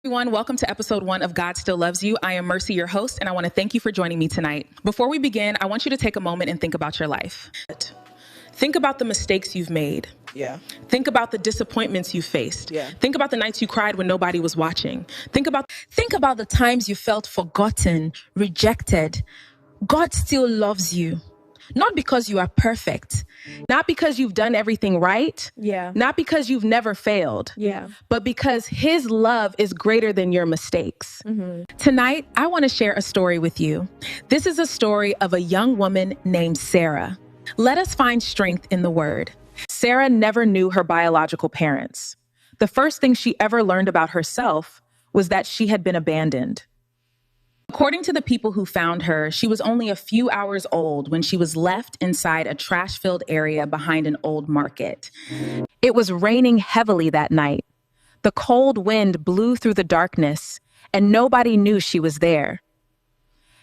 Everyone, welcome to episode 1 of God Still Loves You. I am Mercy, your host, and I want to thank you for joining me tonight. Before we begin, I want you to take a moment and think about your life. Think about the mistakes you've made. Yeah. Think about the disappointments you faced. Yeah. Think about the nights you cried when nobody was watching. Think about the times you felt forgotten, rejected. God still loves you. Not because you are perfect, not because you've done everything right, not because you've never failed, but because his love is greater than your mistakes. Tonight, I want to share a story with you. This is a story of a young woman named Sarah. Let us find strength in the word. Sarah never knew her biological parents. The first thing she ever learned about herself was that she had been abandoned. According to the people who found her, she was only a few hours old when she was left inside a trash-filled area behind an old market. It was raining heavily that night. The cold wind blew through the darkness, and nobody knew she was there.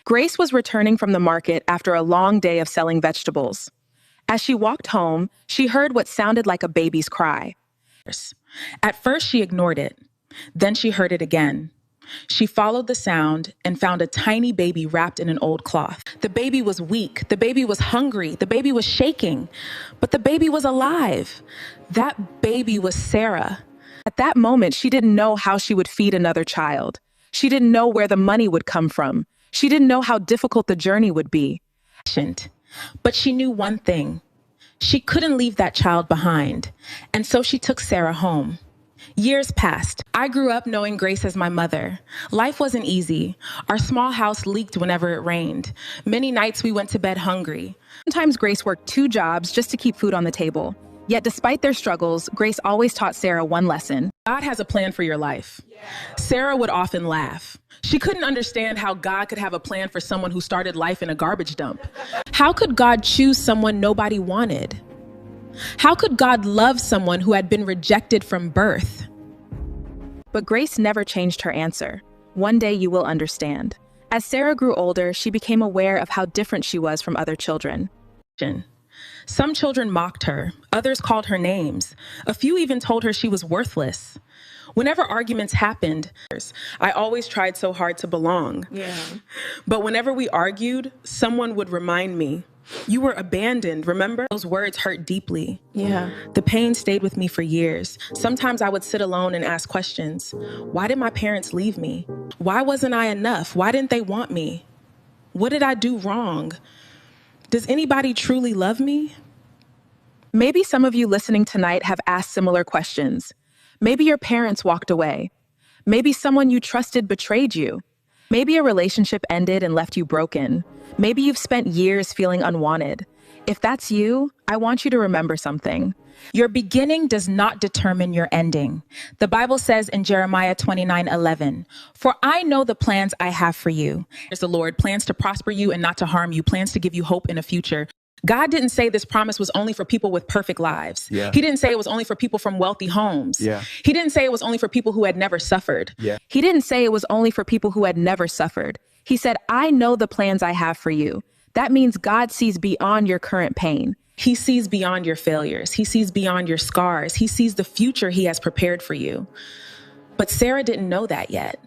Grace was returning from the market after a long day of selling vegetables. As she walked home, she heard what sounded like a baby's cry. At first, she ignored it. Then she heard it again. She followed the sound and found a tiny baby wrapped in an old cloth. The baby was weak. The baby was hungry. The baby was shaking. But the baby was alive. That baby was Sarah. At that moment, she didn't know how she would feed another child. She didn't know where the money would come from. She didn't know how difficult the journey would be. But she knew one thing. She couldn't leave that child behind. And so she took Sarah home. Years passed. I grew up knowing Grace as my mother. Life wasn't easy. Our small house leaked whenever it rained. Many nights we went to bed hungry. Sometimes Grace worked 2 jobs just to keep food on the table. Yet despite their struggles, Grace always taught Sarah one lesson. God has a plan for your life. Sarah would often laugh. She couldn't understand how God could have a plan for someone who started life in a garbage dump. How could God choose someone nobody wanted? How could God love someone who had been rejected from birth? But Grace never changed her answer. One day you will understand. As Sarah grew older, she became aware of how different she was from other children. Some children mocked her. Others called her names. A few even told her she was worthless. Whenever arguments happened, I always tried so hard to belong. But whenever we argued, someone would remind me, "You were abandoned, remember?" Those words hurt deeply. The pain stayed with me for years. Sometimes I would sit alone and ask questions. Why did my parents leave me? Why wasn't I enough? Why didn't they want me? What did I do wrong? Does anybody truly love me? Maybe some of you listening tonight have asked similar questions. Maybe your parents walked away. Maybe someone you trusted betrayed you. Maybe a relationship ended and left you broken. Maybe you've spent years feeling unwanted. If that's you, I want you to remember something. Your beginning does not determine your ending. The Bible says in Jeremiah 29:11, "For I know the plans I have for you," says the Lord, "plans to prosper you and not to harm you, plans to give you hope in a future." God didn't say this promise was only for people with perfect lives. He didn't say it was only for people from wealthy homes. He didn't say it was only for people who had never suffered. He didn't say it was only for people who had never suffered. He said, "I know the plans I have for you." That means God sees beyond your current pain. He sees beyond your failures. He sees beyond your scars. He sees the future he has prepared for you. But Sarah didn't know that yet.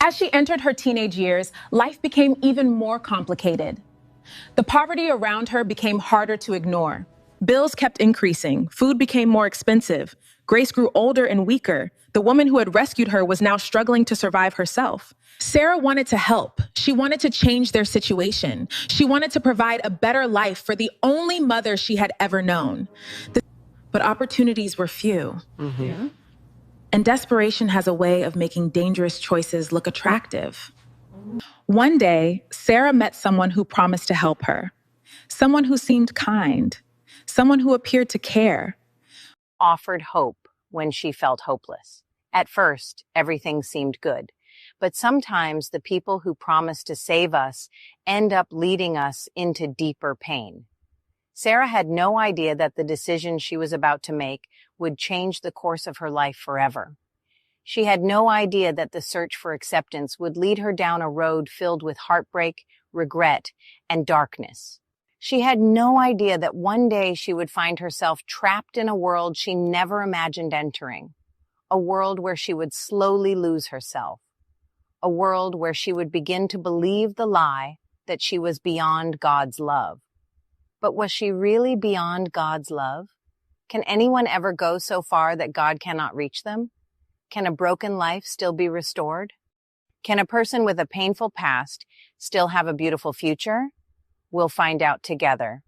As she entered her teenage years, life became even more complicated. The poverty around her became harder to ignore. Bills kept increasing. Food became more expensive. Grace grew older and weaker. The woman who had rescued her was now struggling to survive herself. Sarah wanted to help. She wanted to change their situation. She wanted to provide a better life for the only mother she had ever known. But opportunities were few. And desperation has a way of making dangerous choices look attractive. One day, Sarah met someone who promised to help her. Someone who seemed kind. Someone who appeared to care. Offered hope when she felt hopeless. At first, everything seemed good. But sometimes the people who promise to save us end up leading us into deeper pain. Sarah had no idea that the decision she was about to make would change the course of her life forever. She had no idea that the search for acceptance would lead her down a road filled with heartbreak, regret, and darkness. She had no idea that one day she would find herself trapped in a world she never imagined entering. a world where she would slowly lose herself, a world where she would begin to believe the lie that she was beyond God's love. But was she really beyond God's love? Can anyone ever go so far that God cannot reach them? Can a broken life still be restored? Can a person with a painful past still have a beautiful future? We'll find out together.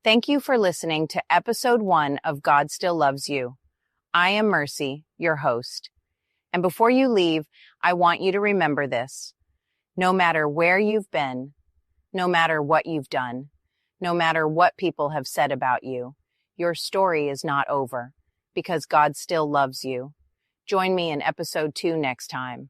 Thank you for listening to episode 1 of God Still Loves You. I am Mercy, your host. And before you leave, I want you to remember this. No matter where you've been, no matter what you've done, no matter what people have said about you, your story is not over, because God still loves you. Join me in episode 2 next time.